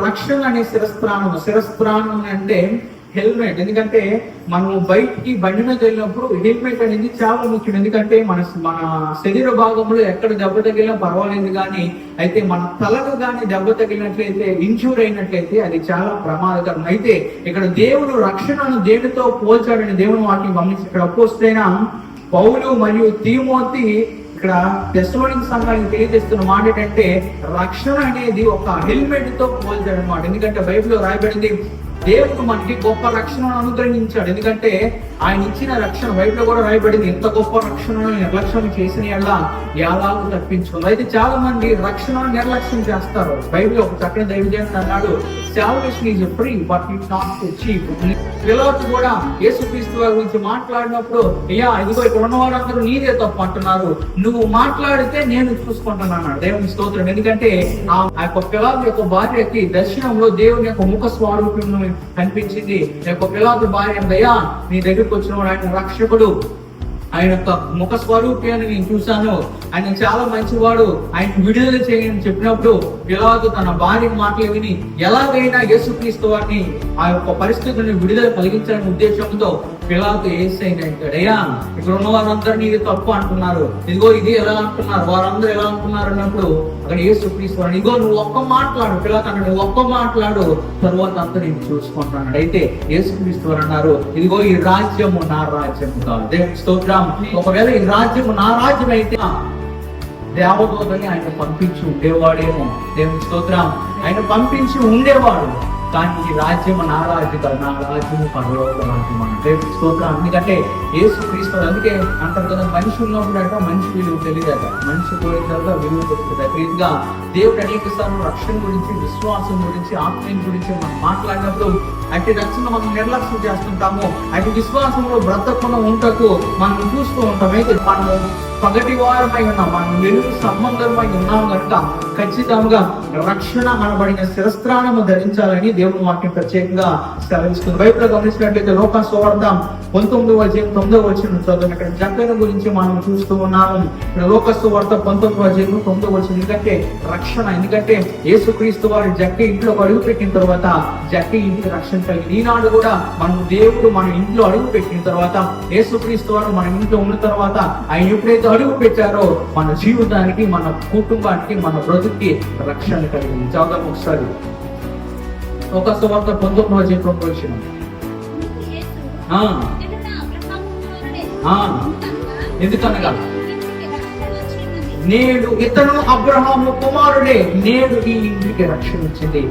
రక్షణ అనే శిరస్త్రాణం అంటే హెల్మెట్. ఎందుకంటే మనం బయటికి బండి మీద వెళ్ళినప్పుడు హెల్మెట్ అనేది చాలా ముఖ్యం. ఎందుకంటే మన శరీర భాగంలో ఎక్కడ దెబ్బ తగిలినా పర్వాలేదు, కానీ అయితే మన తలకు కానీ దెబ్బ తగిలినట్లయితే, ఇంజూర్ అయినట్లయితే అది చాలా ప్రమాదకరం. అయితే ఇక్కడ దేవుడు రక్షణను దేనితో పోల్చాడని దేవుని వాటిని గమనించి ఇక్కడ అపోస్తలుడైన పౌలు మరియు తిమోతి ఇక్కడ తెస్సలోనిక సంఘానికి తెలియజేస్తున్న మాట ఏంటంటే రక్షణ అనేది ఒక హెల్మెట్ తో పోల్చాడు అనమాట. ఎందుకంటే బైబిల్లో రాయబడింది దేవుడు మనకి గొప్ప రక్షణను అనుగ్రహించాడు. ఎందుకంటే ఆయన ఇచ్చిన రక్షణ బైబిల్లో కూడా రాయబడింది, ఎంత గొప్ప రక్షణను నిర్లక్ష్యం చేసిన ఎలా తప్పించుకుంది. అయితే చాలా మంది రక్షణను నిర్లక్ష్యం చేస్తారు. బైబిల్ ఒక చక్కని దైవజనుడు అన్నాడు, salvation is free but it's not cheap. పిలాతు కూడా యేసుక్రీస్తు వారి గురించి మాట్లాడినప్పుడు, అయ్యా ఇదిగో ఇక్కడ ఉన్న వారందరూ నీదే తప్పు అంటున్నారు, నువ్వు మాట్లాడితే నేను చూసుకుంటున్నాను. దేవుని స్తోత్రం. ఎందుకంటే ఆ యొక్క పిలాతు యొక్క భార్యకి దర్శనంలో దేవుని యొక్క ముఖ స్వరూపం కనిపించింది. యొక్క పిలాతు భార్య, అయ్యా నీ దగ్గరికి వచ్చిన ఆయన రక్షకుడు, ఆయన యొక్క ముఖ స్వరూపాన్ని నేను చూశాను, ఆయన చాలా మంచివాడు, ఆయన విడుదల చేయని చెప్పినప్పుడు పిలాతు తన భార్య మాటలు విని ఎలాగైనా యేసుక్రీస్తు వారిని ఆ యొక్క పరిస్థితులను విడుదల కలిగించాలనే ఉద్దేశంతో పిలాతు యేసయ్యని అంటాడు, అయ్యా ఇక్కడ ఉన్న వారందరూ నీది తప్పు అంటున్నారు, ఇదిగో ఇది ఎలా అంటున్నారు, వారందరూ ఎలా అంటున్నారు అన్నప్పుడు అక్కడ యేసుక్రీస్తు వారిని, ఇదిగో నువ్వు ఒక్క మాట్లాడు, పిలాతు అన్నాడు ఒక్క మాట్లాడు, తరువాత అంతా నేను చూసుకుంటాను. అయితే యేసుక్రీస్తు వారు అన్నారు, ఇదిగో ఈ రాజ్యము నా రాజ్యము కాదు. దేవుని స్తోత్రం. ఒకవేళ ఈ రాజ్యము నా రాజ్యం అయితే దేవదూతని ఆయన పంపించి ఉండేవాడేమో. దేవుని స్తోత్రం. ఆయన పంపించి ఉండేవాడు, కానీ ఈ రాజ్యం నా రాజ్యం కాదు, నా రాజ్యము పరలోక రాజ్యం అన్న. దేవుని స్తోత్రం. ఎందుకంటే యేసుక్రీస్తు, అందుకే అంటారు కదా, మనిషి ఉన్నప్పుడు అంటే మనిషి విలువ తెలియదట, మనిషి పోయిన తర్వాత విలువ తెలుస్తుంది. ప్రీతిగా దేవుడు అనేక సార్లు రక్షణ గురించి, విశ్వాసం గురించి, ఆత్మీయం గురించి మనం మాట్లాడినప్పుడు అట్టి రక్షణ మనం నిర్లక్ష్యం చేస్తుంటాము. అటు విశ్వాసంలో బ్రతకుండా ఉంటకు మనం చూస్తూ ఉంటాం. అయితే మనము పగటి వారమై ఉన్నాం, మనం వెలుగు సంబంధమై ఉన్నాం కనుక ఖచ్చితంగా రక్షణ అనబడిన శిరస్త్రాణము ధరించాలని దేవుని వాక్యం ప్రత్యేకంగా సెలవిస్తుంది. బైబిల్లో గమనించినట్లయితే లోకా సువార్త 19:9 చదువు. ఇక్కడ జక్కన గురించి మనం చూస్తూ ఉన్నాము. ఇక్కడ లోకా సువార్త 19:9. ఎందుకంటే రక్షణ, ఎందుకంటే యేసుక్రీస్తు వారి జక్క ఇంట్లో అడుగు పెట్టిన తర్వాత జక్క ఇంటికి రక్షణ కలిగింది. ఈనాడు కూడా మనం దేవుడు మన ఇంట్లో అడుగు పెట్టిన తర్వాత, యేసుక్రీస్తు వారు మన ఇంట్లో ఉన్న తర్వాత ఆయన ఎప్పుడైతే అడుగు పెట్టారో మన జీవితానికి, మన కుటుంబానికి, మన బ్రతుకి రక్షణ కలిగింది. చదువు ఒకసారి లోకా సువార్త 19:9. ఎందుకనగా నేడు ఇతను అబ్రహాము కుమారుడే, నేడు ఈ ఇంటికి రక్షణ వచ్చింది.